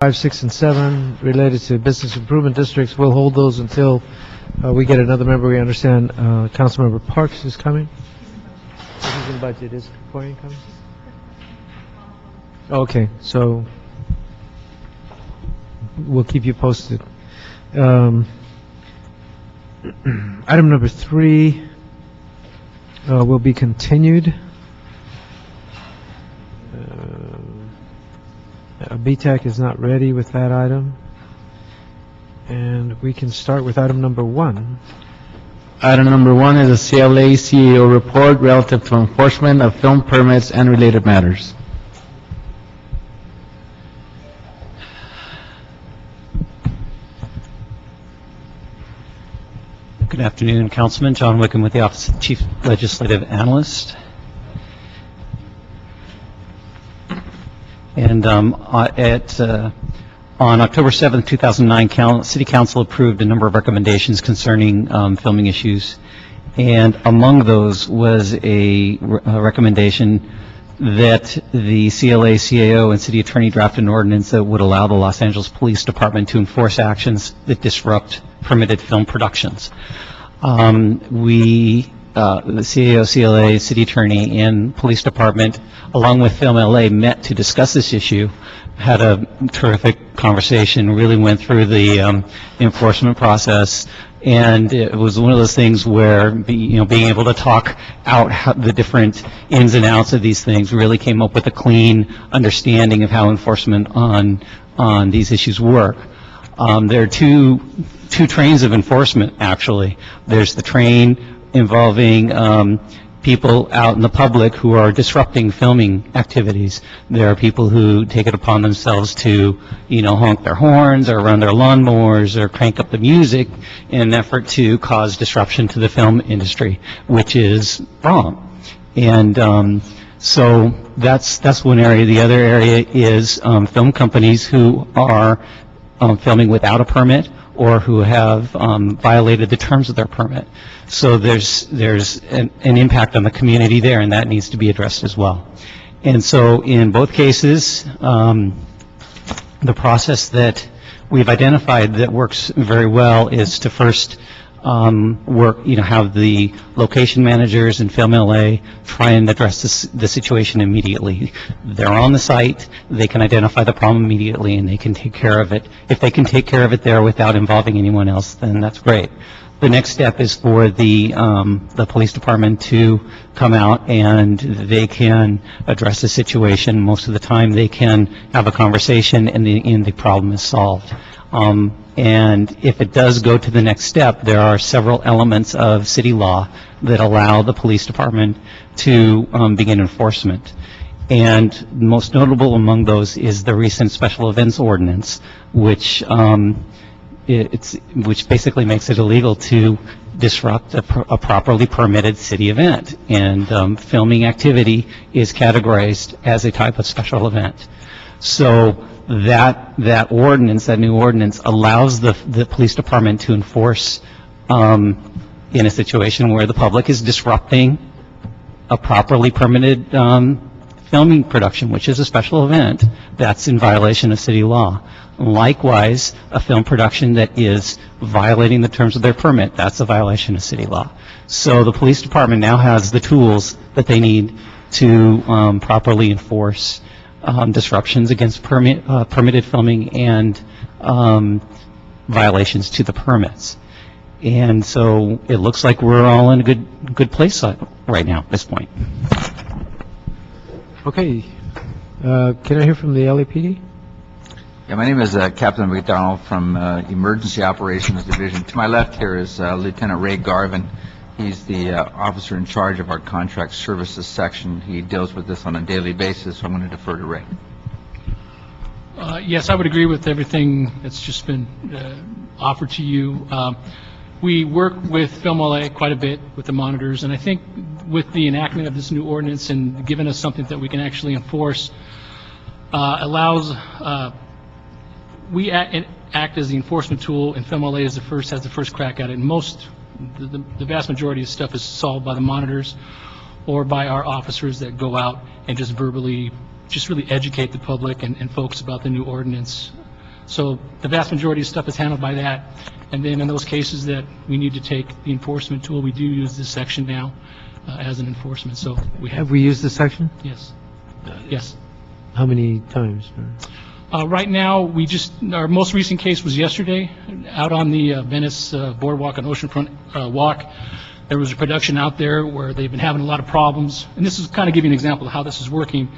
5, 6, and 7 related to business improvement districts. We'll hold those until we get another member. We understand Councilmember Parks is coming. He's in budget. Is Corian coming? Okay, so we'll keep you posted. Item number 3 will be continued. BTAC is not ready with that item. And we can start with item number 1. Item number 1 is a CLA CAO report relative to enforcement of film permits and related matters. Good afternoon, Councilman. John Wickham with the Office of Chief Legislative Analyst. And on October 7th, 2009, City Council approved a number of recommendations concerning filming issues. And among those was a recommendation that the CLA, CAO, and City Attorney draft an ordinance that would allow the Los Angeles Police Department to enforce actions that disrupt permitted film productions. The CAO, CLA, City Attorney, and Police Department, along with Film LA, met to discuss this issue, had a terrific conversation, really went through the enforcement process, and it was one of those things where, being able to talk out the different ins and outs of these things really came up with a clean understanding of how enforcement on these issues work. There are two trains of enforcement, actually. There's the train involving people out in the public who are disrupting filming activities. There are people who take it upon themselves to, honk their horns or run their lawnmowers or crank up the music in an effort to cause disruption to the film industry, which is wrong. And so that's one area. The other area is film companies who are filming without a permit or who have violated the terms of their permit. So there's an impact on the community there, and that needs to be addressed as well. And so in both cases, the process that we've identified that works very well is to first have the location managers and Film LA try and address the situation immediately. They're on the site, they can identify the problem immediately, and they can take care of it. If they can take care of it there without involving anyone else, then that's great. The next step is for the police department to come out and they can address the situation. Most of the time they can have a conversation and the problem is solved. And if it does go to the next step, there are several elements of city law that allow the police department to begin enforcement. And most notable among those is the recent special events ordinance, which basically makes it illegal to disrupt a properly permitted city event. And filming activity is categorized as a type of special event. So that ordinance, that new ordinance, allows the police department to enforce in a situation where the public is disrupting a properly permitted filming production, which is a special event. That's in violation of city law. Likewise, a film production that is violating the terms of their permit, that's a violation of city law. So the police department now has the tools that they need to properly enforce disruptions against permitted filming and violations to the permits. And so it looks like we're all in a good place right now at this point. Okay. Can I hear from the LAPD? Yeah, my name is Captain McDonald from Emergency Operations Division. To my left here is Lieutenant Ray Garvin. He's the officer in charge of our contract services section. He deals with this on a daily basis, so I'm going to defer to Ray. Yes, I would agree with everything that's just been offered to you. We work with Film LA quite a bit with the monitors, and I think with the enactment of this new ordinance and giving us something that we can actually enforce, allows we act as the enforcement tool, and Film LA has the first crack at it. And the vast majority of stuff is solved by the monitors or by our officers that go out and just verbally, really educate the public and folks about the new ordinance. So the vast majority of stuff is handled by that. And then in those cases that we need to take the enforcement tool, we do use this section now as an enforcement. So we have, Have we used this section? yes, yes. How many times? Right now, our most recent case was yesterday, out on the Venice Boardwalk and Oceanfront Walk. There was a production out there where they've been having a lot of problems, and this is kind of giving you an example of how this is working,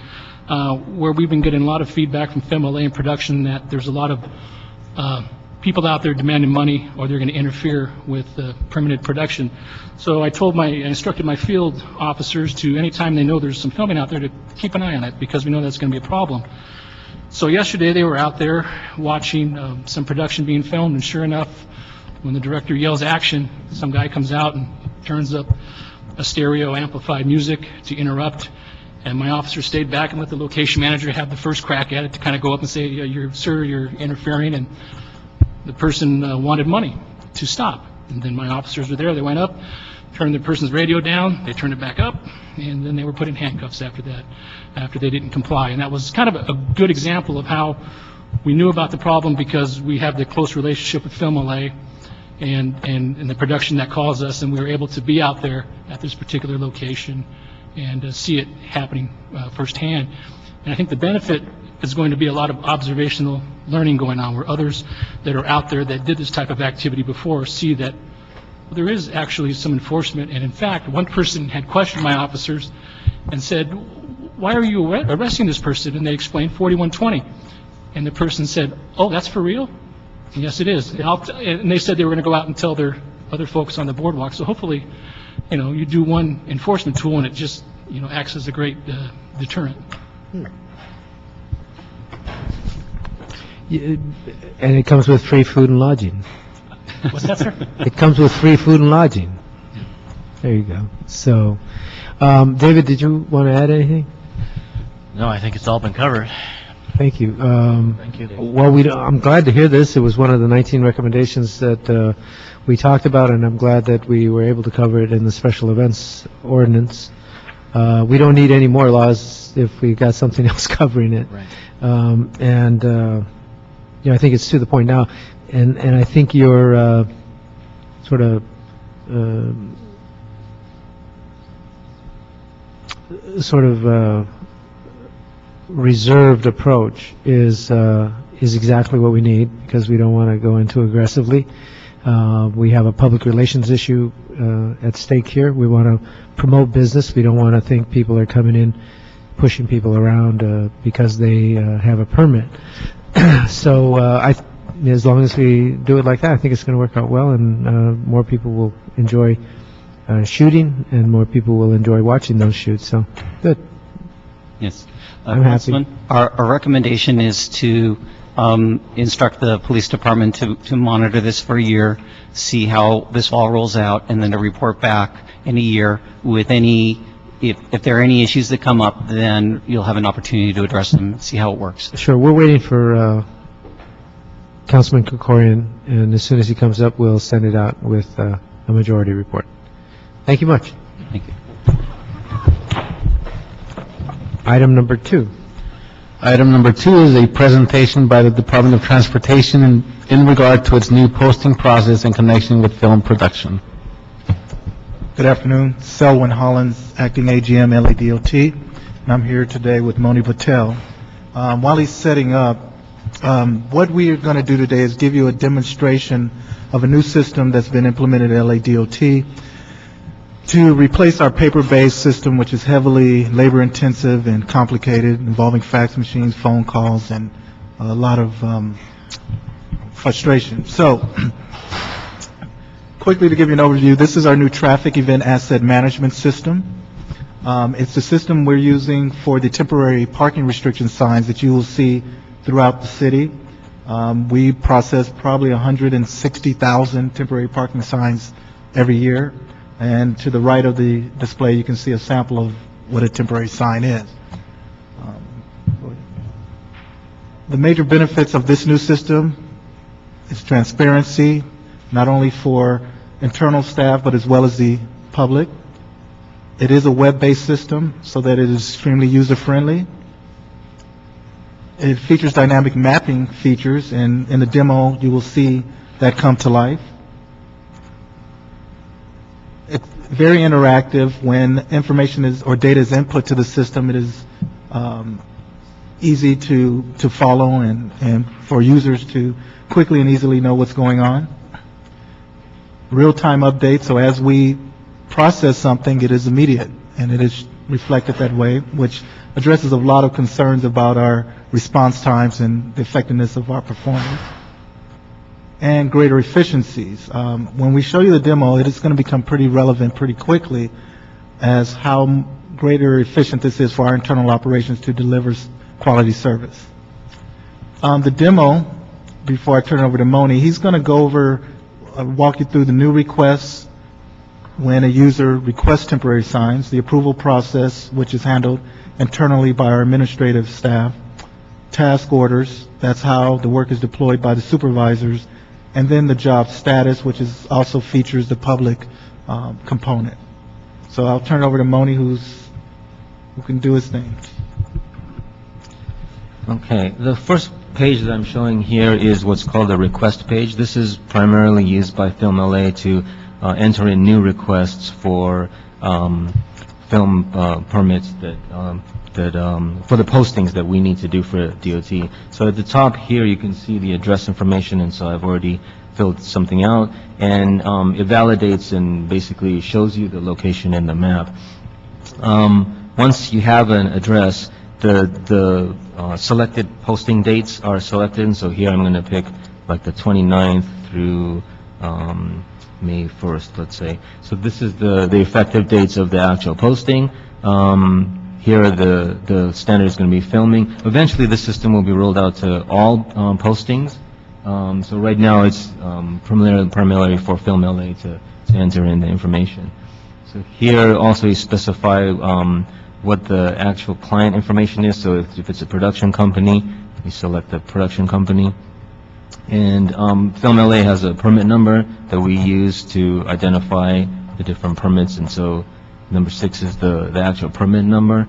where we've been getting a lot of feedback from FMLA and production that there's a lot of people out there demanding money, or they're going to interfere with permanent production. So I instructed my field officers to, anytime they know there's some filming out there, to keep an eye on it, because we know that's going to be a problem. So yesterday, they were out there watching some production being filmed, and sure enough, when the director yells action, some guy comes out and turns up a stereo amplified music to interrupt, and my officer stayed back and let the location manager have the first crack at it to kind of go up and say, sir, you're interfering, and the person wanted money to stop. And then my officers were there, they went up, turned the person's radio down, they turned it back up, and then they were put in handcuffs after that, after they didn't comply. And that was kind of a good example of how we knew about the problem, because we have the close relationship with FMLA and the production that calls us, and we were able to be out there at this particular location and see it happening firsthand. And I think the benefit is going to be a lot of observational learning going on, where others that are out there that did this type of activity before see that there is actually some enforcement. And in fact, one person had questioned my officers and said, why are you arresting this person? And they explained 4120. And the person said, oh, that's for real? And yes, it is. And they said they were going to go out and tell their other folks on the boardwalk. So hopefully, you do one enforcement tool and it just, acts as a great deterrent. And it comes with free food and lodging. What's that, sir? It comes with free food and lodging. There you go. So, David, did you want to add anything? No, I think it's all been covered. Thank you. Thank you. Well, I'm glad to hear this. It was one of the 19 recommendations that we talked about, and I'm glad that we were able to cover it in the special events ordinance. We don't need any more laws if we got something else covering it. Right. I think it's to the point now, and I think your sort of reserved approach is exactly what we need, because we don't want to go into aggressively. We have a public relations issue at stake here. We want to promote business. We don't want to think people are coming in pushing people around because they have a permit. So as long as we do it like that, I think it's going to work out well, and more people will enjoy shooting, and more people will enjoy watching those shoots. So good. Yes. I'm happy. Councilman, our recommendation is to instruct the police department to monitor this for a year, see how this all rolls out, and then to report back in a year with if there are any issues that come up, then you'll have an opportunity to address them, see how it works. Sure. We're waiting for Councilman Krikorian, and as soon as he comes up, we'll send it out with a majority report. Thank you much. Thank you. Item number 2. Item number 2 is a presentation by the Department of Transportation in regard to its new posting process in connection with film production. Good afternoon. Selwyn Hollins, Acting AGM, LADOT. And I'm here today with Moni Patel. While he's setting up, what we are going to do today is give you a demonstration of a new system that's been implemented at LADOT to replace our paper-based system, which is heavily labor-intensive and complicated, involving fax machines, phone calls, and a lot of frustration. So, quickly to give you an overview, this is our new traffic event asset management system. It's the system we're using for the temporary parking restriction signs that you will see throughout the city. We process probably 160,000 temporary parking signs every year. And to the right of the display, you can see a sample of what a temporary sign is. The major benefits of this new system is transparency, not only for internal staff, but as well as the public. It is a web-based system, so that it is extremely user-friendly. It features dynamic mapping features, and in the demo, you will see that come to life. It's very interactive. When information is, or data is input to the system, it is easy to follow and for users to quickly and easily know what's going on. Real-time updates, so as we process something, it is immediate, and it is reflected that way, which addresses a lot of concerns about our response times and the effectiveness of our performance. And greater efficiencies. When we show you the demo, it is going to become pretty relevant pretty quickly as how greater efficient this is for our internal operations to deliver quality service. The demo, before I turn it over to Moni, he's going to go over, walk you through the new requests when a user requests temporary signs, the approval process, which is handled internally by our administrative staff, task orders, that's how the work is deployed by the supervisors, and then the job status, which is also features the public component. So I'll turn it over to Moni, who can do his thing. Okay, the first page that I'm showing here is what's called a request page. This is primarily used by Film LA to enter in new requests for film permits that for the postings that we need to do for DOT. So at the top here, you can see the address information, and so I've already filled something out, and it validates and basically shows you the location in the map. Once you have an address, the selected posting dates are selected, and so here I'm going to pick like the 29th through May 1st, let's say. So this is the effective dates of the actual posting. Here are the standards going to be filming. Eventually, the system will be rolled out to all postings. So right now, it's primarily for Film LA to enter in the information. So here also you specify what the actual client information is. So if it's a production company, we select the production company. And Film LA has a permit number that we use to identify the different permits, and so number 6 is the actual permit number.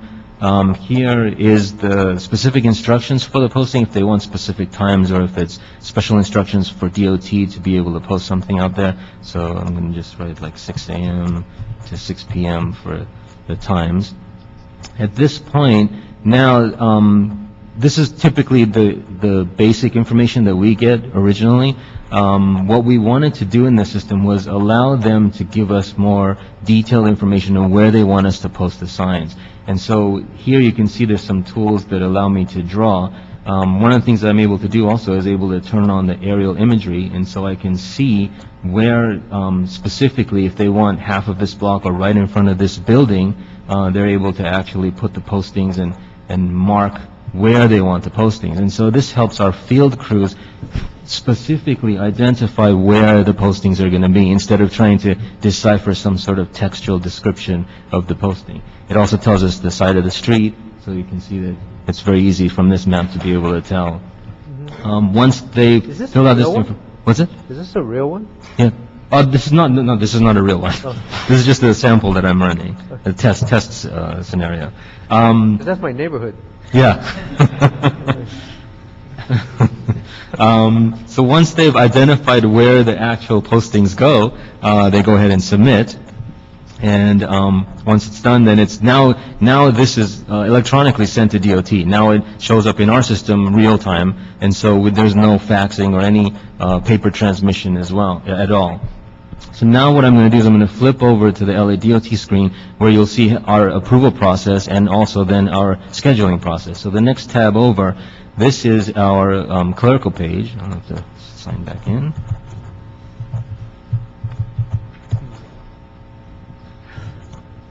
Here is the specific instructions for the posting, if they want specific times, or if it's special instructions for DOT to be able to post something out there. So I'm going to just write like 6 a.m. to 6 p.m. for the times. At this point, now, this is typically the basic information that we get originally. What we wanted to do in the system was allow them to give us more detailed information on where they want us to post the signs. And so here you can see there's some tools that allow me to draw. One of the things that I'm able to do also is able to turn on the aerial imagery, and so I can see where specifically, if they want half of this block or right in front of this building, they're able to actually put the postings and mark where they want the postings. And so this helps our field crews specifically identify where the postings are going to be, instead of trying to decipher some sort of textual description of the posting. It also tells us the side of the street, so you can see that it's very easy from this map to be able to tell. Once they fill out this what's it? Is this a real one? Yeah. This is not, no, this is not a real one. This is just a sample that I'm running, a test scenario. That's my neighborhood. Yeah. So once they've identified where the actual postings go, they go ahead and submit. And once it's done, then it's now this is electronically sent to DOT. Now it shows up in our system real time, and so there's no faxing or any paper transmission as well at all. So now what I'm going to do is I'm going to flip over to the LA DOT screen, where you'll see our approval process and also then our scheduling process. So the next tab over, this is our clerical page. I'll have to sign back in.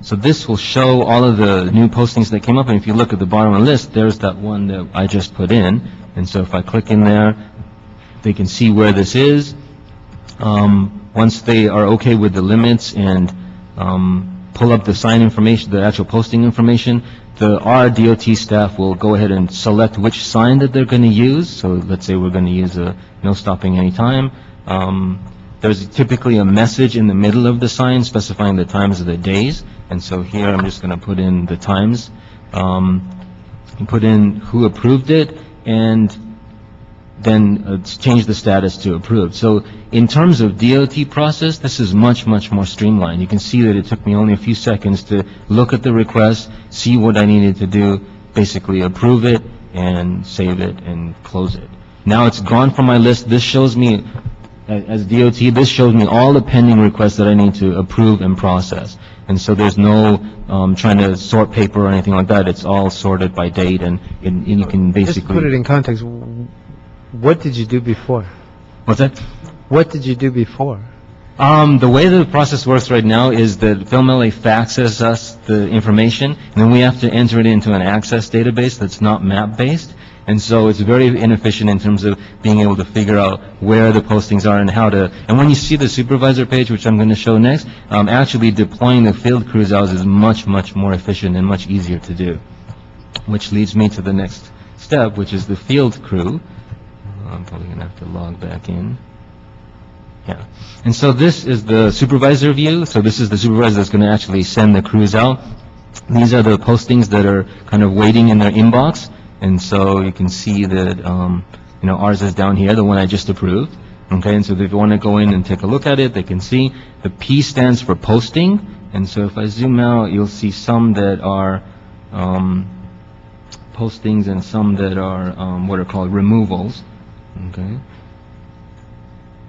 So this will show all of the new postings that came up, and if you look at the bottom of the list, there's that one that I just put in. And so if I click in there, they can see where this is. Once they are okay with the limits and pull up the sign information, the actual posting information, our DOT staff will go ahead and select which sign that they're going to use. So let's say we're going to use a no stopping anytime. There's typically a message in the middle of the sign specifying the times of the days. And so here I'm just going to put in the times, and put in who approved it, and then change the status to approved. So in terms of DOT process, this is much, much more streamlined. You can see that it took me only a few seconds to look at the request, see what I needed to do, basically approve it, and save it, and close it. Now it's gone from my list. This shows me, as DOT, this shows me all the pending requests that I need to approve and process. And so there's no trying to sort paper or anything like that. It's all sorted by date, and you can Just basically... put it in context. What did you do before? What's that? What did you do before? The way the process works right now is that Film LA faxes us the information, and then we have to enter it into an access database that's not map-based. And so it's very inefficient in terms of being able to figure out where the postings are and how to... And when you see the supervisor page, which I'm going to show next, actually deploying the field crews out is much, much more efficient and much easier to do. Which leads me to the next step, which is the field crew. I'm probably going to have to log back in. Yeah. And so this is the supervisor view. So this is the supervisor that's going to actually send the crews out. These are the postings that are kind of waiting in their inbox. And so you can see that, ours is down here, the one I just approved. Okay, and so if you want to go in and take a look at it, they can see the P stands for posting. And so if I zoom out, you'll see some that are postings and some that are what are called removals. Okay.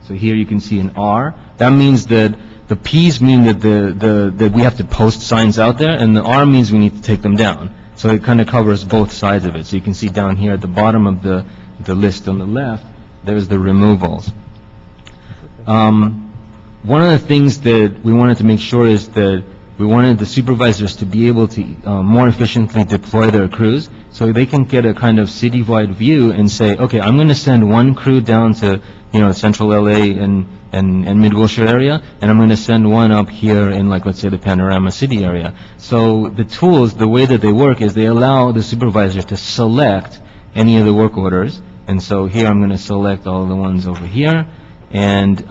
So here you can see an R. That means that the P's mean that that we have to post signs out there, and the R means we need to take them down. So it kind of covers both sides of it. So you can see down here at the bottom of the list on the left, there's the removals. One of the things that we wanted to make sure is that we wanted the supervisors to be able to more efficiently deploy their crews, so they can get a kind of citywide view and say, okay, I'm going to send one crew down to, central LA and Mid-Wilshire area, and I'm going to send one up here in, like, let's say, the Panorama City area. So the tools, the way that they work is they allow the supervisor to select any of the work orders. And so here I'm going to select all the ones over here, and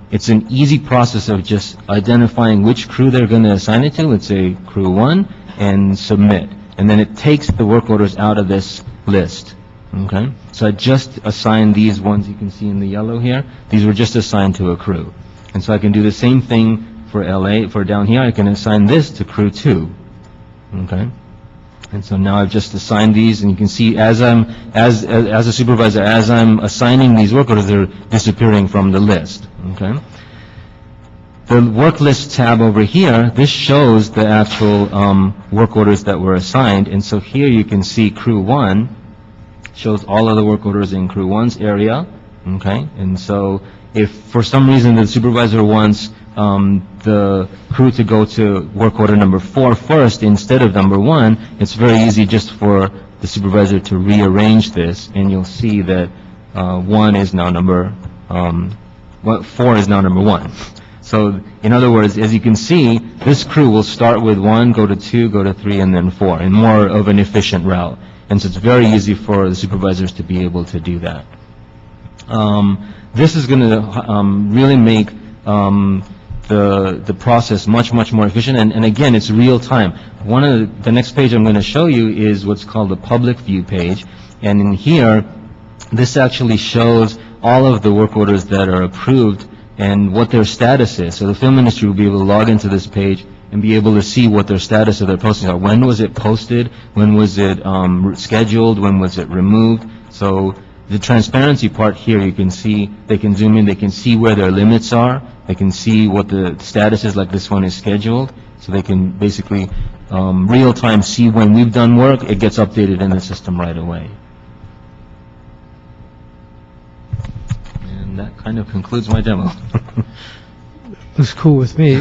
it's an easy process of just identifying which crew they're going to assign it to, let's say crew 1, and submit. And then it takes the work orders out of this list. Okay? So I just assigned these ones you can see in the yellow here. These were just assigned to a crew. And so I can do the same thing for LA. For down here, I can assign this to crew 2. Okay? And so now I've just assigned these, and you can see as a supervisor, as I'm assigning these work orders, they're disappearing from the list. Okay? The Worklist tab over here, this shows the actual work orders that were assigned. And so here you can see crew 1 shows all of the work orders in crew 1's area. Okay? And so if for some reason the supervisor wants the crew to go to work order number 4 first instead of number 1, it's very easy just for the supervisor to rearrange this, and you'll see that 1 is now number, 4 is now number 1. So in other words, as you can see, this crew will start with 1, go to 2, go to 3, and then 4, in more of an efficient route. And so it's very easy for the supervisors to be able to do that. This is going to really make the process much, much more efficient. And again, it's real time. One of the next page I'm going to show you is what's called the public view page. And in here, this actually shows all of the work orders that are approved and what their status is. So the film industry will be able to log into this page and be able to see what their status of their postings are. When was it posted? When was it scheduled? When was it removed? So the transparency part here, you can see, they can zoom in, they can see where their limits are, they can see what the status is, like this one is scheduled, so they can basically real time see when we've done work, it gets updated in the system right away. And that kind of concludes my demo. Looks cool with me.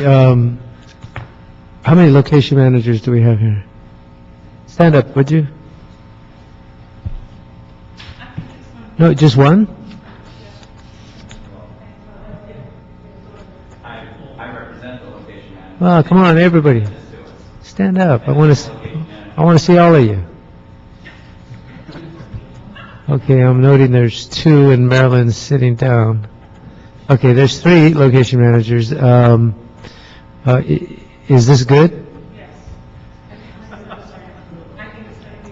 How many location managers do we have here? Stand up, would you? No, just one? I represent the location manager. Well, come on, everybody. Stand up. I want to see all of you. Okay, I'm noting there's 2 and Maryland's sitting down. Okay, there's 3 location managers. Is this good?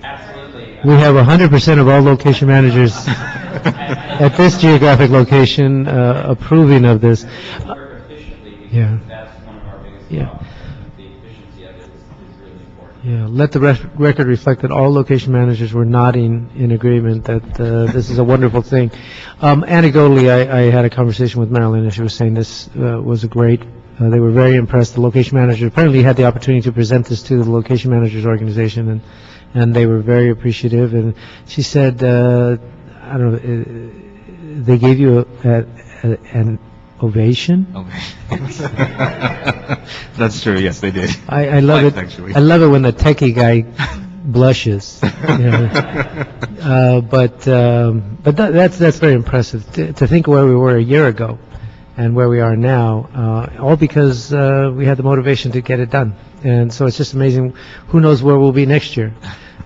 Absolutely. We have 100% of all location managers at this geographic location approving of this. Work efficiently, Yeah. because that's one of our biggest Yeah. problems. The efficiency of it is really important. Yeah, let the record reflect that all location managers were nodding in agreement that this is a wonderful thing. Anecdotally, I had a conversation with Marilyn, and she was saying this was a great, they were very impressed. The location manager apparently had the opportunity to present this to the location managers organization, and they were very appreciative. And she said, I don't know, they gave you an ovation? That's true, yes, they did. I love Twice, it. actually. I love it when the techie guy blushes. But that's very impressive to think where we were a year ago and where we are now, all because we had the motivation to get it done. And so it's just amazing. Who knows where we'll be next year?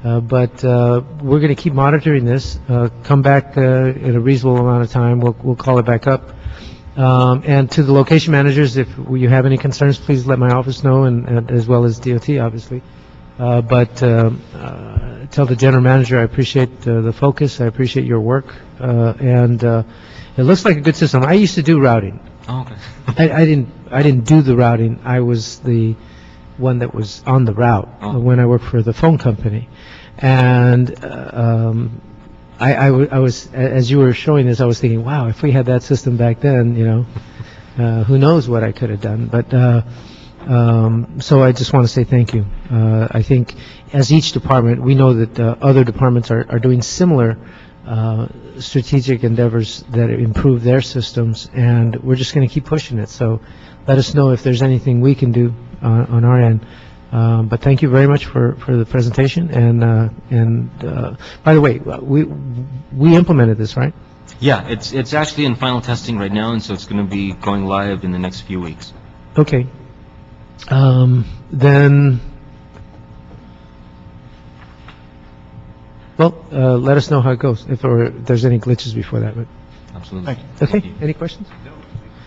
But we're going to keep monitoring this. Come back in a reasonable amount of time. We'll call it back up. And to the location managers, if you have any concerns, please let my office know, and as well as DOT, obviously. But tell the general manager I appreciate the focus. I appreciate your work, and it looks like a good system. I used to do routing. Oh, okay. I didn't do the routing. I was the one that was on the route when I worked for the phone company, and I was, as you were showing this, I was thinking, wow, if we had that system back then, who knows what I could have done. But so I just want to say thank you. I think as each department, we know that other departments are doing similar strategic endeavors that improve their systems, and we're just going to keep pushing it. So let us know if there's anything we can do on our end. But thank you very much for the presentation. And by the way, we implemented this, right? Yeah, it's actually in final testing right now, and so it's going to be going live in the next few weeks. Okay. Then, well, let us know how it goes, if there's any glitches before that. But Absolutely. Thank you. okay, any questions? No,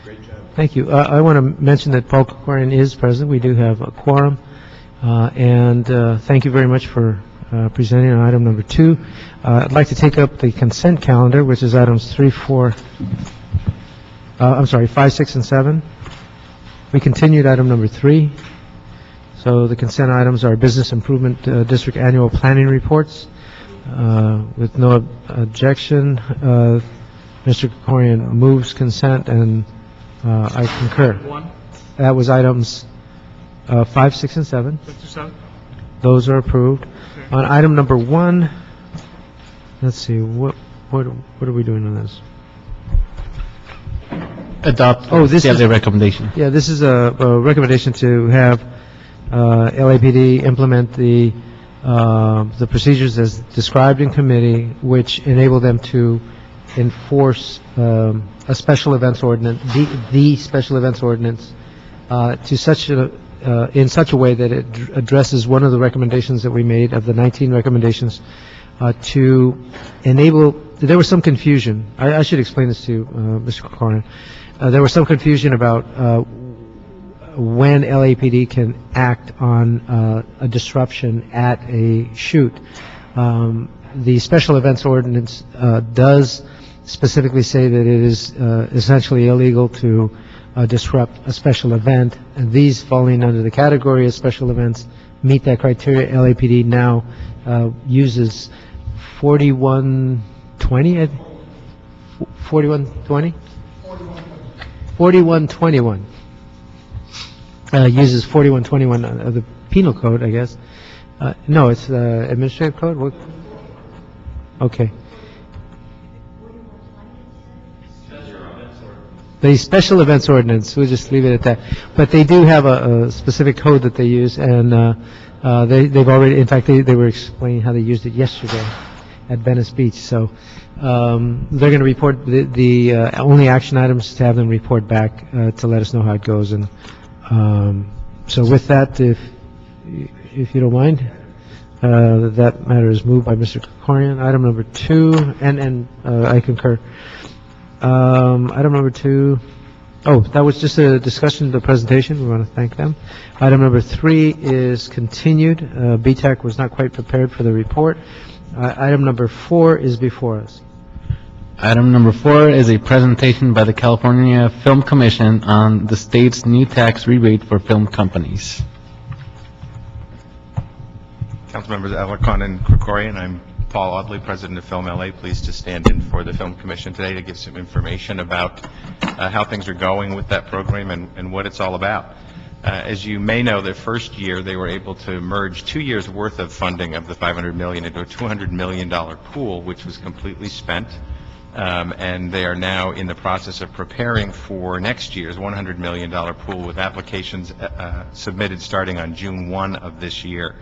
great job. Thank you. I want to mention that Paul Krikorian is present. We do have a quorum. And thank you very much for presenting on item number 2. I'd like to take up the consent calendar, which is items 5, 6, and 7. We continued item number 3. So the consent items are Business Improvement District Annual Planning Reports. With no objection, Mr. Krikorian moves consent, and I concur. That was items 5, 6, and 7. Those are approved. On item number 1, let's see, what are we doing on this? Adopt this is the recommendation. Yeah, this is a recommendation to have LAPD implement the procedures as described in committee, which enable them to enforce a special events ordinance, the special events ordinance, in such a way that it addresses one of the recommendations that we made of the 19 recommendations to enable. There was some confusion. I should explain this to Mr. Krikorian. There was some confusion about when LAPD can act on a disruption at a shoot. The special events ordinance does specifically say that it is essentially illegal to disrupt a special event, and these falling under the category of special events meet that criteria. LAPD now uses 4120, 4120? 4121. Uses 4121 of the penal code, I guess. No, it's administrative code? What? Okay. The special events ordinance, we'll just leave it at that. But they do have a specific code that they use, and they've already, in fact, they were explaining how they used it yesterday at Venice Beach. So they're going to report the only action items to have them report back to let us know how it goes. And so with that, if you don't mind, that matter is moved by Mr. Krikorian. Item number 2, and I concur. Item number 2, that was just a discussion of the presentation. We want to thank them. Item number 3 is continued. BTAC was not quite prepared for the report. Item number 4 is before us. Item number 4 is a presentation by the California Film Commission on the state's new tax rebate for film companies. Councilmembers Alarcon and Krikorian, I'm Paul Audley, President of Film LA, pleased to stand in for the Film Commission today to give some information about how things are going with that program and what it's all about. As you may know, their first year they were able to merge 2 years' worth of funding of the $500 million into a $200 million pool, which was completely spent. And they are now in the process of preparing for next year's $100 million pool with applications submitted starting on June 1 of this year.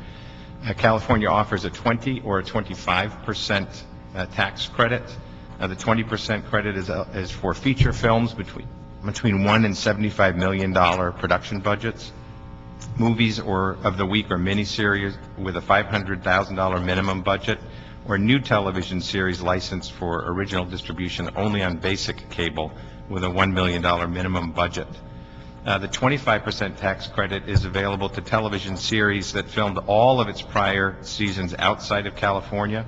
California offers a 20 or a 25% tax credit. The 20% credit is for feature films between $1 and $75 million production budgets, movies or of the week or miniseries with a $500,000 minimum budget, or new television series licensed for original distribution only on basic cable with a $1 million minimum budget. The 25% tax credit is available to television series that filmed all of its prior seasons outside of California,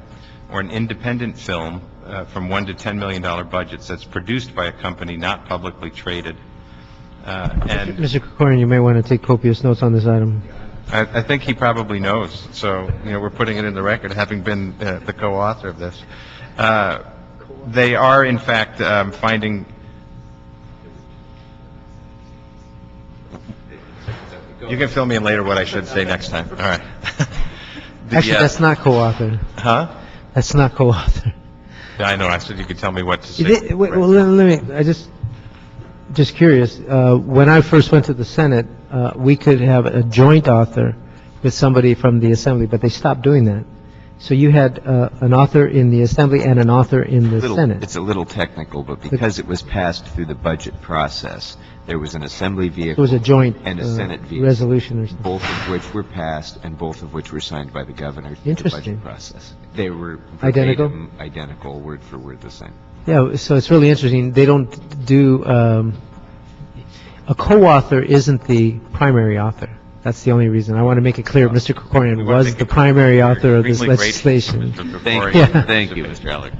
or an independent film from $1 to $10 million budgets that's produced by a company not publicly traded. And Mr. Krikorian, you may want to take copious notes on this item. I think he probably knows, so we're putting it in the record, having been the co-author of this. They are, in fact, finding. You can fill me in later what I should say next time. All right. Actually, that's not co-authored. Huh? That's not co-authored. I know. I said you could tell me what to say. Well, let me. I just curious. When I first went to the Senate, we could have a joint author with somebody from the Assembly, but they stopped doing that. So you had an author in the Assembly and an author in the Senate. It's a little technical, but because it was passed through the budget process, there was an Assembly vehicle. It was a joint and a Senate vehicle, resolution or something. both of which were passed and both of which were signed by the governor through the Interesting. budget process. They were Identical? verbatim, identical, word for word the same. Yeah, so it's really interesting. They don't do, a co-author isn't the primary author. That's the only reason. I want to make it clear, Mr. Krikorian was the primary author of this legislation. Thank you, Mr. Alec.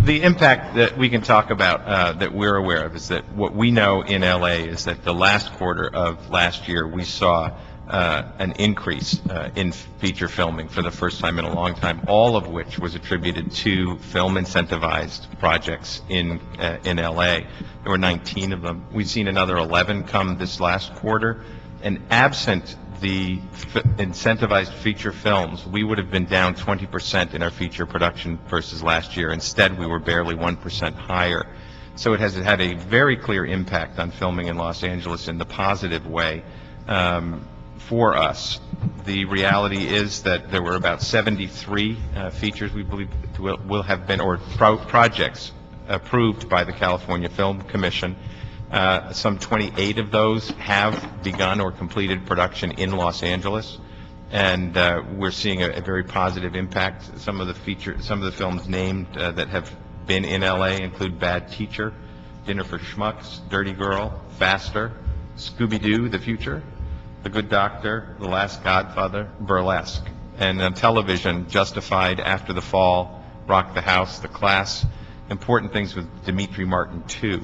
The impact that we can talk about that we're aware of is that what we know in LA is that the last quarter of last year we saw an increase in feature filming for the first time in a long time, all of which was attributed to film incentivized projects in LA. There were 19 of them. We've seen another 11 come this last quarter, and absent the incentivized feature films, we would have been down 20% in our feature production versus last year. Instead, we were barely 1% higher. So it has had a very clear impact on filming in Los Angeles in the positive way. For us, the reality is that there were about 73 features we believe will have been, or projects approved by the California Film Commission. Some 28 of those have begun or completed production in Los Angeles, and we're seeing a very positive impact. Some of the films named that have been in LA include Bad Teacher, Dinner for Schmucks, Dirty Girl, Faster, Scooby-Doo: The Future, The Good Doctor, The Last Godfather, Burlesque. And on television, Justified, After the Fall, Rock the House, The Class, Important Things with Dimitri Martin, too.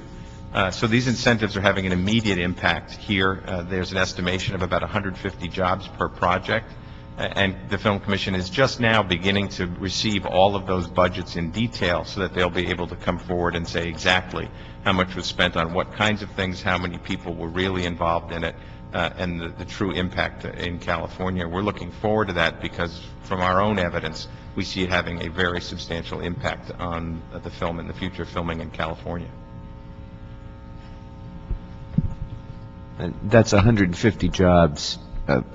So these incentives are having an immediate impact here. There's an estimation of about 150 jobs per project. And the Film Commission is just now beginning to receive all of those budgets in detail so that they'll be able to come forward and say exactly how much was spent on what kinds of things, how many people were really involved in it, and the true impact in California. We're looking forward to that because from our own evidence, we see it having a very substantial impact on the film and the future filming in California. And that's 150 jobs,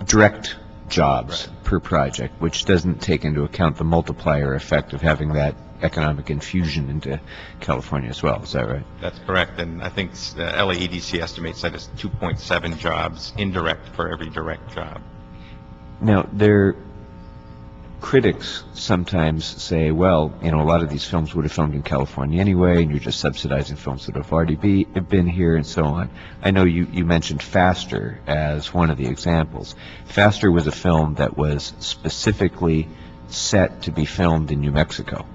direct jobs per project, which doesn't take into account the multiplier effect of having that economic infusion into California as well. Is that right? That's correct. And I think LA EDC estimates that it's 2.7 jobs indirect for every direct job. Now, their critics sometimes say, well, a lot of these films would have filmed in California anyway, and you're just subsidizing films that have already been here and so on. I know you mentioned Faster as one of the examples. Faster was a film that was specifically set to be filmed in New Mexico,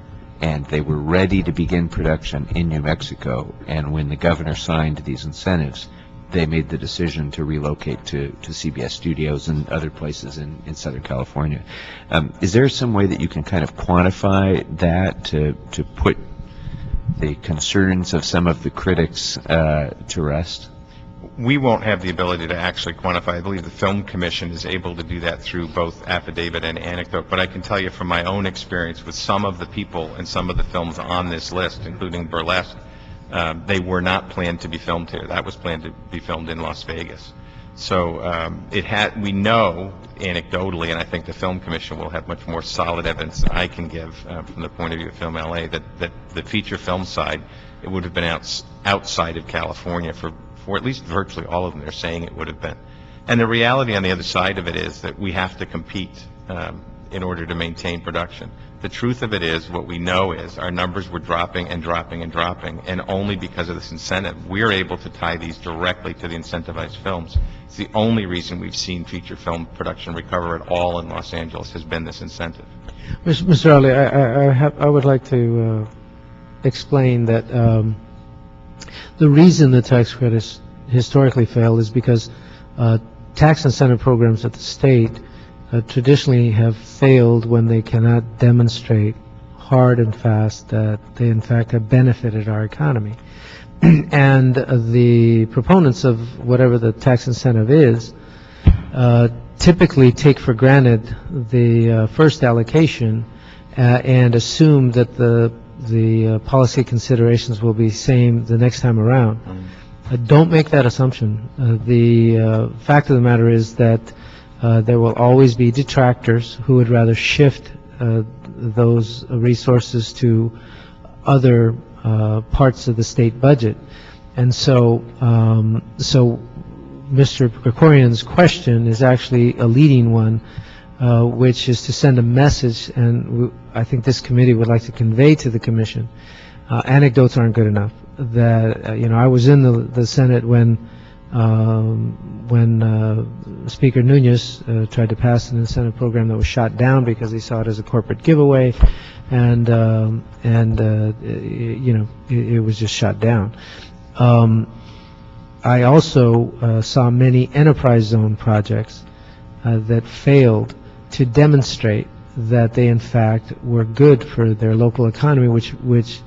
and they were ready to begin production in New Mexico, and when the governor signed these incentives, they made the decision to relocate to CBS Studios and other places in Southern California. Is there some way that you can kind of quantify that to put the concerns of some of the critics to rest? We won't have the ability to actually quantify. I believe the Film Commission is able to do that through both affidavit and anecdote, but I can tell you from my own experience with some of the people and some of the films on this list, including Burlesque, they were not planned to be filmed here. That was planned to be filmed in Las Vegas. So we know anecdotally, and I think the Film Commission will have much more solid evidence than I can give from the point of view of Film LA, that the feature film side, it would have been outside of California for at least virtually all of them. They're saying it would have been. And the reality on the other side of it is that we have to compete in order to maintain production. The truth of it is, what we know is our numbers were dropping and dropping and dropping, and only because of this incentive, we're able to tie these directly to the incentivized films. It's the only reason we've seen feature film production recover at all in Los Angeles has been this incentive. Mr. Ali, I would like to explain that the reason the tax credits historically failed is because tax incentive programs at the state traditionally have failed when they cannot demonstrate hard and fast that they in fact have benefited our economy. And the proponents of whatever the tax incentive is typically take for granted the first allocation and assume that the policy considerations will be same the next time around. Don't make that assumption. The fact of the matter is that there will always be detractors who would rather shift those resources to other parts of the state budget. And so Mr. Krikorian's question is actually a leading one, which is to send a message, and I think this committee would like to convey to the Commission. Anecdotes aren't good enough. That I was in the Senate when Speaker Nunez tried to pass an incentive program that was shot down because he saw it as a corporate giveaway, and it was just shot down. I also saw many enterprise zone projects that failed to demonstrate that they in fact were good for their local economy, which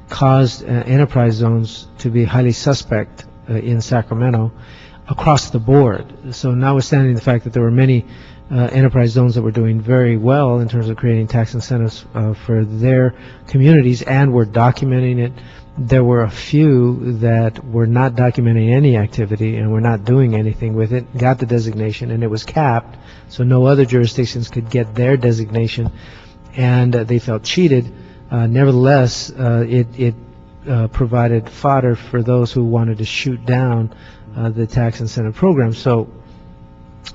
caused enterprise zones to be highly suspect in Sacramento across the board. So notwithstanding the fact that there were many enterprise zones that were doing very well in terms of creating tax incentives for their communities and were documenting it, there were a few that were not documenting any activity and were not doing anything with it, got the designation, and it was capped, so no other jurisdictions could get their designation, and they felt cheated. Nevertheless, it provided fodder for those who wanted to shoot down the tax incentive program. So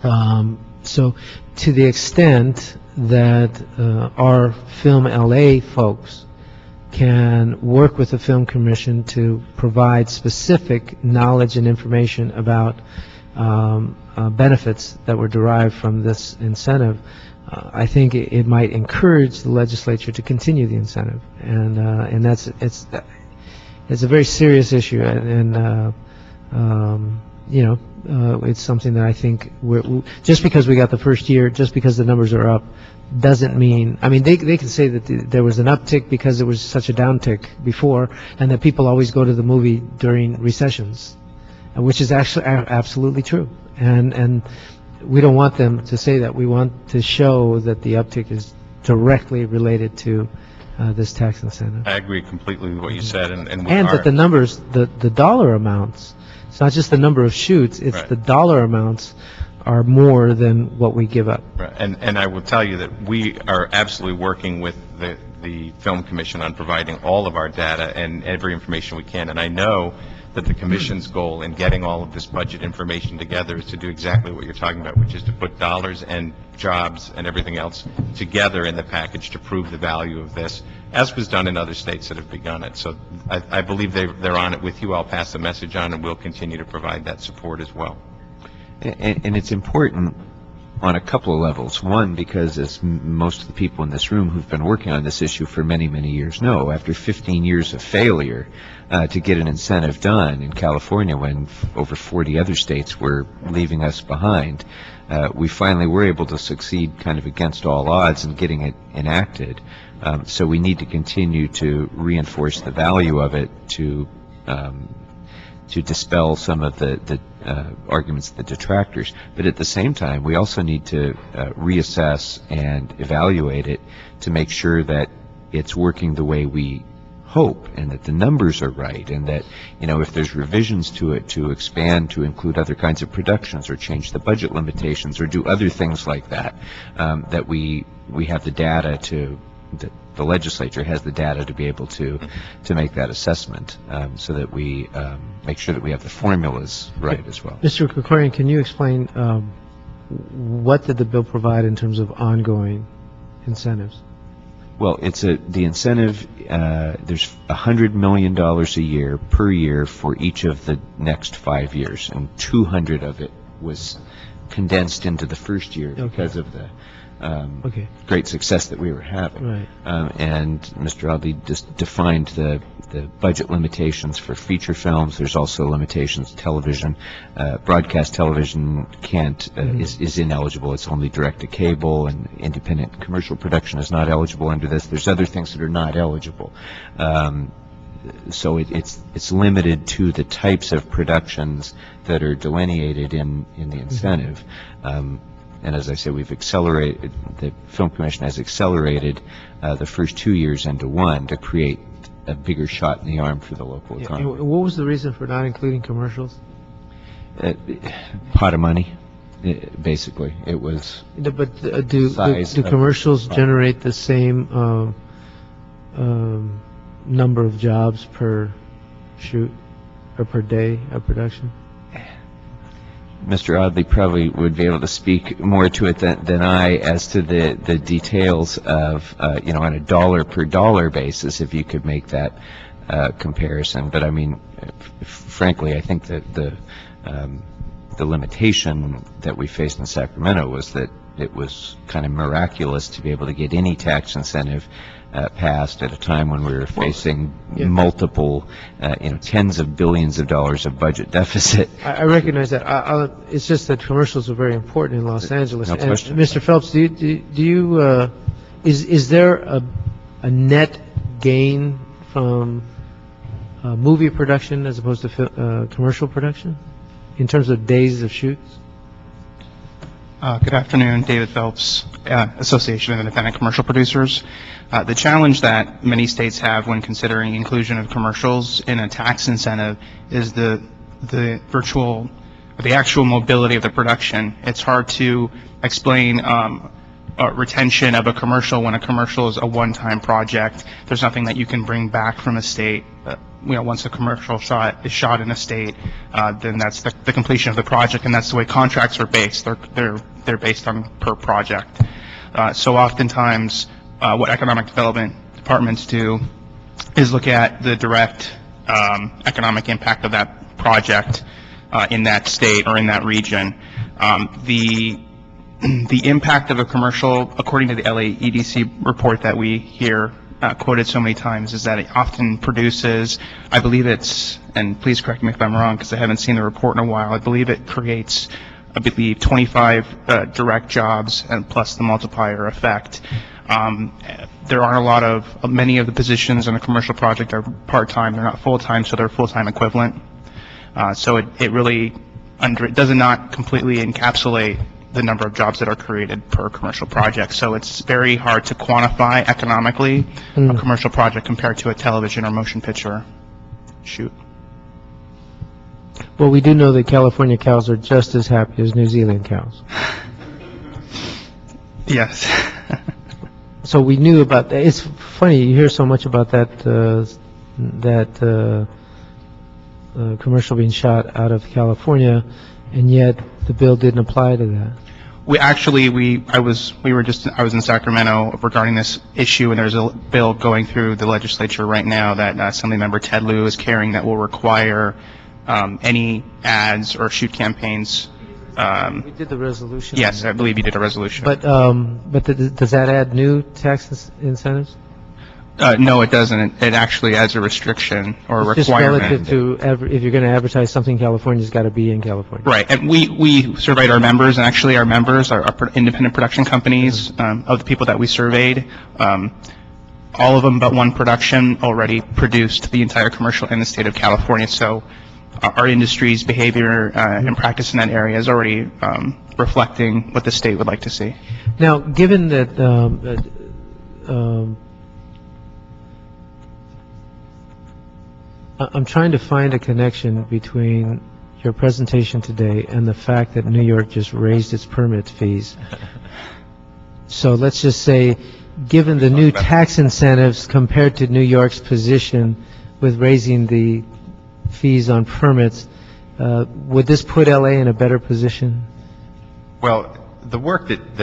to the extent that our Film LA folks can work with the Film Commission to provide specific knowledge and information about benefits that were derived from this incentive, I think it might encourage the legislature to continue the incentive, and it's a very serious issue, and it's something that I think just because we got the first year, just because the numbers are up, doesn't mean. I mean, they can say that there was an uptick because there was such a downtick before, and that people always go to the movie during recessions, which is actually absolutely true, and we don't want them to say that. We want to show that the uptick is directly related to this tax incentive. I agree completely with what you said, and that the numbers, the dollar amounts, it's not just the number of shoots, it's right. The dollar amounts are more than what we give up. Right. And I will tell you that we are absolutely working with the Film Commission on providing all of our data and every information we can, and I know that the Commission's goal in getting all of this budget information together is to do exactly what you're talking about, which is to put dollars and jobs and everything else together in the package to prove the value of this, as was done in other states that have begun it. So I believe they're on it with you. I'll pass the message on, and we'll continue to provide that support as well. And it's important on a couple of levels. One, because as most of the people in this room who've been working on this issue for many, many years know, after 15 years of failure to get an incentive done in California when over 40 other states were leaving us behind, we finally were able to succeed kind of against all odds in getting it enacted. So we need to continue to reinforce the value of it to dispel some of the arguments of the detractors. But at the same time, we also need to reassess and evaluate it to make sure that it's working the way we hope, and that the numbers are right, and that, you know, if there's revisions to it to expand to include other kinds of productions or change the budget limitations or do other things like that, that we have the data to, that the legislature has the data to be able to make that assessment, so that we make sure that we have the formulas right as well. Mr. Krikorian, can you explain what did the bill provide in terms of ongoing incentives? Well, it's the incentive, there's $100 million a year per year for each of the next 5 years, and 200 of it was condensed into the first year because of the great success that we were having. Right. And Mr. Audley just defined the budget limitations for feature films. There's also limitations television. Broadcast television can't, is ineligible. It's only direct to cable, and independent commercial production is not eligible under this. There's other things that are not eligible. So it's limited to the types of productions that are delineated in the incentive. And as I say, we've accelerated, the Film Commission has accelerated the first 2 years into one to create a bigger shot in the arm for the local economy. What was the reason for not including commercials? Pot of money, basically. It was. But do commercials generate the same number of jobs per shoot or per day of production? Mr. Audley probably would be able to speak more to it than I as to the details of, you know, on a dollar per dollar basis, if you could make that comparison. But I mean, frankly, I think that the limitation that we faced in Sacramento was that it was kind of miraculous to be able to get any tax incentive passed at a time when we were facing multiple, you know, tens of billions of dollars of budget deficit. I recognize that. It's just that commercials are very important in Los Angeles. No question. Mr. Phelps, do you is there a net gain from movie production as opposed to commercial production in terms of days of shoots? Good afternoon, David Phelps, Association of Independent Commercial Producers. The challenge that many states have when considering inclusion of commercials in a tax incentive is the actual mobility of the production. It's hard to explain retention of a commercial when a commercial is a one-time project. There's nothing that you can bring back from a state. You know, once a commercial shot is shot in a state, then that's the completion of the project, and that's the way contracts are based. They're based on per project. So oftentimes, what economic development departments do is look at the direct economic impact of that project in that state or in that region. The impact of a commercial, according to the LA EDC report that we hear quoted so many times, is that it often produces, I believe it's, and please correct me if I'm wrong because I haven't seen the report in a while, I believe it creates, I believe, 25 direct jobs and plus the multiplier effect. There aren't many of the positions in a commercial project are part-time, they're not full-time, so they're full-time equivalent. So it really, it does not completely encapsulate the number of jobs that are created per commercial project. So it's very hard to quantify economically a commercial project compared to a television or motion picture shoot. Well, we do know that California cows are just as happy as New Zealand cows. Yes. So we knew about that. It's funny, you hear so much about that commercial being shot out of California, and yet the bill didn't apply to that. I was in Sacramento regarding this issue, and there's a bill going through the legislature right now that Assemblymember Ted Lieu is carrying that will require any ads or shoot campaigns. We did the resolution. Yes, I believe you did a resolution. But does that add new tax incentives? No, it doesn't. It actually adds a restriction or a Just requirement. relative to, if you're going to advertise something in California, it's got to be in California. Right, and we surveyed our members, and actually our members are independent production companies. Of the people that we surveyed, all of them but one production already produced the entire commercial in the state of California. So our industry's behavior and practice in that area is already reflecting what the state would like to see. Now, given that I'm trying to find a connection between your presentation today and the fact that New York just raised its permit fees. So let's just say, given the new tax incentives compared to New York's position with raising the fees on permits, would this put LA in a better position? Well, the work that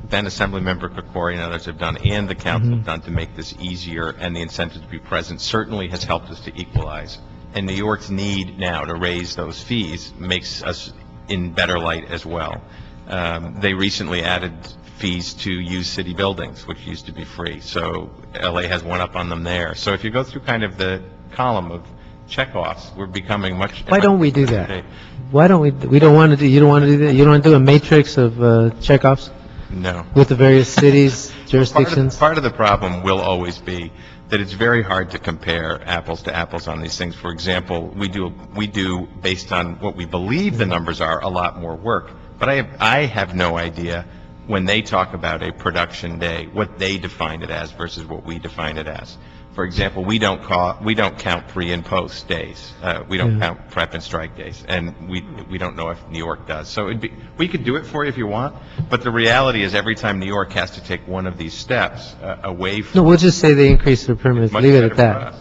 then Assemblymember Kokori and others have done, and the council have done to make this easier and the incentive to be present, certainly has helped us to equalize. And New York's need now to raise those fees makes us in better light as well. They recently added fees to use city buildings, which used to be free. So LA has one up on them there. So if you go through kind of the column of checkoffs, we're becoming much. Why don't we do that? Why don't we don't want to do, you don't want to do that? You don't want to do a matrix of checkoffs? No. With the various cities, jurisdictions? Part of the problem will always be that it's very hard to compare apples to apples on these things. For example, we do based on what we believe the numbers are, a lot more work. But I have no idea when they talk about a production day, what they define it as versus what we define it as. For example, we don't count pre and post days. We don't count prep and strike days, and we don't know if New York does. So we could do it for you if you want, but the reality is every time New York has to take one of these steps away from. No, we'll just say they increased their permits. Leave it at that.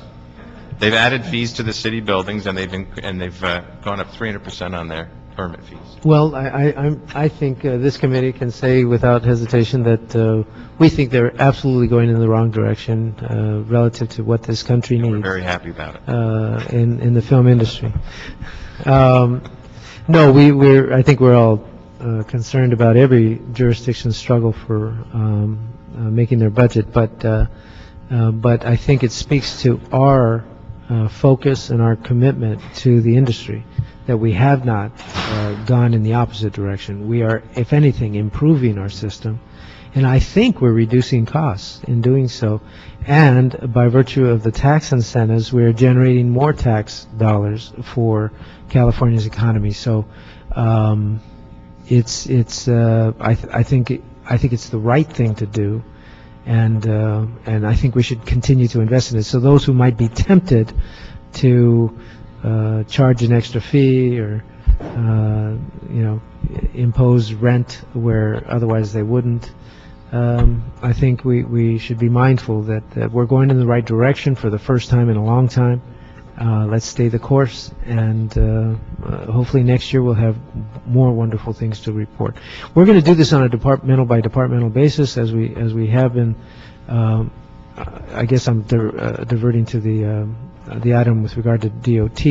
They've added fees to the city buildings, and they've gone up 300% on their permit fees. Well, I think this committee can say without hesitation that we think they're absolutely going in the wrong direction relative to what this country needs. We're very happy about it. In the film industry. No, I think we're all concerned about every jurisdiction's struggle for making their budget, but I think it speaks to our focus and our commitment to the industry that we have not gone in the opposite direction. We are, if anything, improving our system, and I think we're reducing costs in doing so. And by virtue of the tax incentives, we're generating more tax dollars for California's economy. So I think it's the right thing to do, and I think we should continue to invest in it. So those who might be tempted to charge an extra fee or impose rent where otherwise they wouldn't, I think we should be mindful that we're going in the right direction for the first time in a long time. Let's stay the course, and hopefully next year we'll have more wonderful things to report. We're going to do this on a departmental by departmental basis as we have been. I guess I'm diverting to the item with regard to DOT,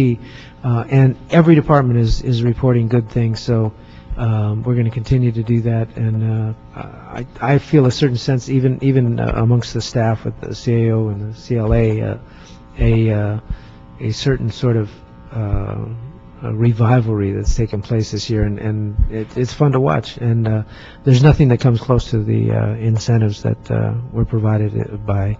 and every department is reporting good things. So we're going to continue to do that, and I feel a certain sense, even amongst the staff with the CAO and the CLA, a certain sort of revivalry that's taken place this year, and it's fun to watch. And there's nothing that comes close to the incentives that were provided by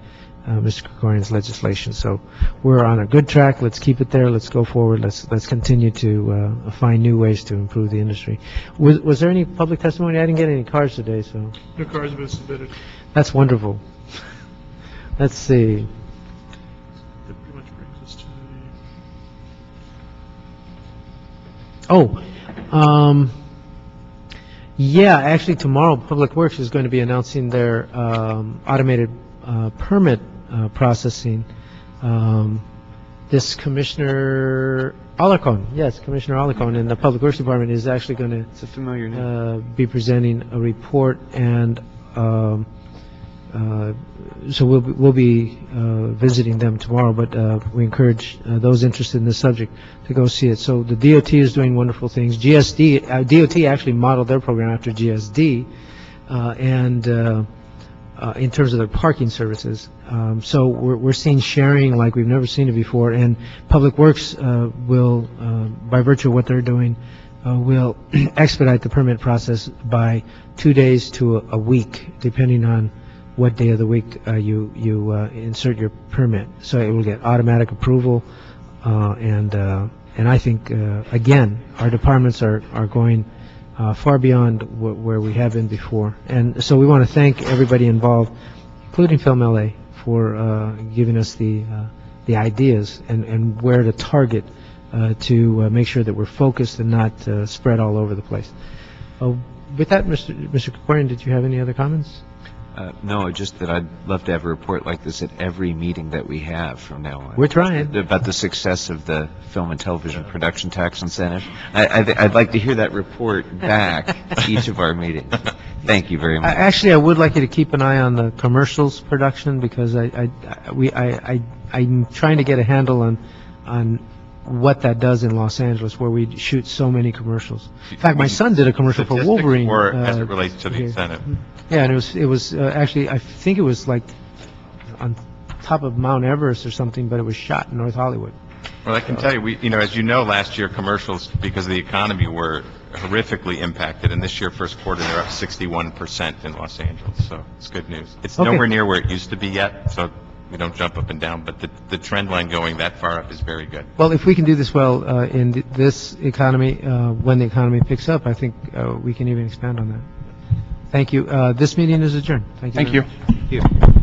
Mr. Krikorian's legislation. So we're on a good track. Let's keep it there. Let's go forward. Let's continue to find new ways to improve the industry. Was there any public testimony? I didn't get any cards today, so. No cards have been submitted. That's wonderful. Let's see. That pretty much brings us to yeah, actually tomorrow Public Works is going to be announcing their automated permit processing. This Commissioner Alarcon, yes, Commissioner Alarcon in the Public Works Department is actually going to be presenting a report and so we'll be visiting them tomorrow, but we encourage those interested in this subject to go see it. So the DOT is doing wonderful things. DOT actually modeled their program after GSD, and in terms of their parking services. So we're seeing sharing like we've never seen it before, and Public Works will, by virtue of what they're doing, will expedite the permit process by 2 days to a week, depending on what day of the week you insert your permit. So it will get automatic approval, and I think, again, our departments are going far beyond where we have been before. And so we want to thank everybody involved, including Film LA, for giving us the ideas and where to target to make sure that we're focused and not spread all over the place. With that, Mr. Krikorian, did you have any other comments? No, just that I'd love to have a report like this at every meeting that we have from now on. We're trying. About the success of the film and television production tax incentive. I'd like to hear that report back to each of our meetings. Thank you very much. Actually, I would like you to keep an eye on the commercials production, because I'm trying to get a handle on what that does in Los Angeles, where we shoot so many commercials. In fact, my son did a commercial for Statistics Wolverine. or as it relates to the here. incentive? Yeah, and it was actually, I think it was like on top of Mount Everest or something, but it was shot in North Hollywood. Well, I can tell you, as you know, last year commercials, because of the economy, were horrifically impacted, and this year, first quarter, they're up 61% in Los Angeles, so it's good news. It's Okay. nowhere near where it used to be yet, so we don't jump up and down, but the trend line going that far up is very good. Well, if we can do this well in this economy, when the economy picks up, I think we can even expand on that. Thank you. This meeting is adjourned. Thank you. Thank very you. much. Thank you.